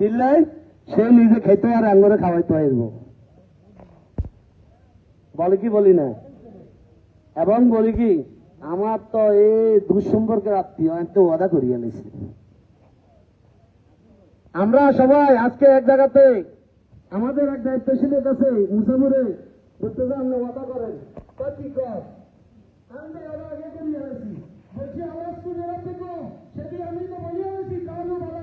কিনলে সে নিজে খেতে আর আঙ্গুরে খাওয়াইতে আসবো, বলে কি বলি না? এবং বলি কি, আমার তো এই দুঃসম্পর্কের আত্মীয় তো ওয়াদা করিয়ে নিছি। আমরা সবাই আজকে এক জায়গাতে আমাদের এক দায়িত্বশীলের কাছে মুসাফুরে বলতে আমরা ওয়াদা করেন কি কর আমি ওরা আগে করিয়ে আছি, বলছি আওয়াজ শুনে রাখবো সেটি আমি তো বলিয়ে আছি কারণ বলা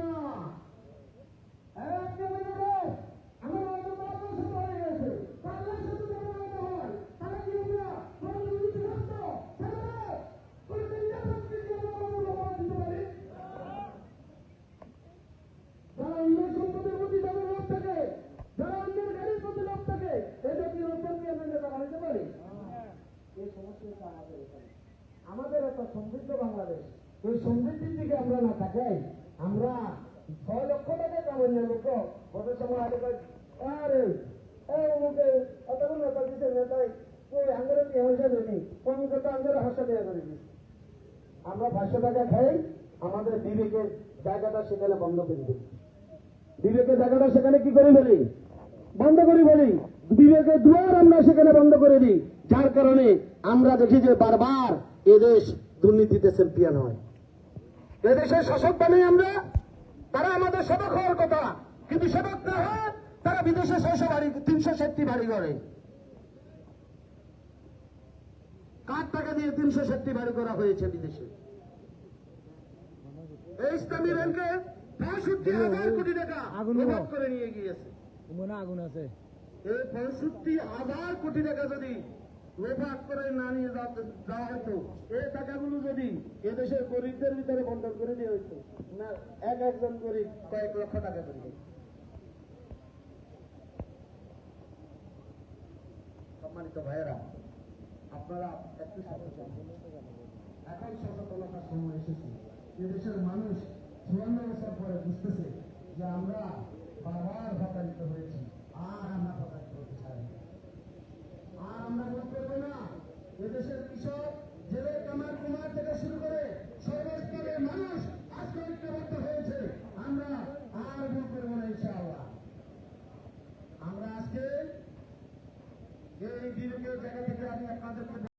আমাদের একটা সমৃদ্ধ বাংলাদেশ, এই সমৃদ্ধির দিকে আমরা না থাকাই আমরা 6 লক্ষ টাকা কামাই না লোক ভোটের সময় আগে আরে অমুকে অতগুলো নেতা দিচ্ছে নেতাই ওই আঙ্গরে কি হয়েছে নেই অমুকে তো আঙ্গরে হাসা দেওয়া করে দিচ্ছে। আমরা 500 টাকা খাই, আমাদের বিবেকের জায়গাটা সেখানে বন্ধ করে দিই, বিবেকের জায়গাটা সেখানে কি করে বলি বন্ধ করে বলি, বিবেকের দুয়ার আমরা সেখানে বন্ধ করে দিই, যার কারণে আমরা দেখি যে বারবার এদেশ দুর্নীতিতে চ্যাম্পিয়ন হয়। এদেশের শাসক বানি আমরা, তারা আমাদের সেবক হওয়ার কথা, কিন্তু সেবক না হয় তারা বিদেশে 600 বাড়ি 360 বাড়ি করে। কার টাকা দিয়ে 360 বাড়ি করা হয়েছে বিদেশে? এই ইসলামী ব্যাংকে 65,000 কোটি টাকা প্রভাব করে নিয়ে গিয়েছে। আগুন আছে, এই 65,000 কোটি টাকা যদি লোপাট করে না নিয়ে যাওয়া হতো, এই টাকাগুলো যদি এদেশের গরিবদের ভিতরে বন্টন করে দেওয়া হইতো না, একজন গরিব কয়েক লক্ষ টাকা করে। সম্মানিত ভাইয়েরা, আপনারা একটু সচেতন, এখন সচেতনতার সময় এসেছে। এদেশের মানুষ 54 বছর পরে বুঝতেছে যে আমরা বারবার হতাশিত হয়েছি।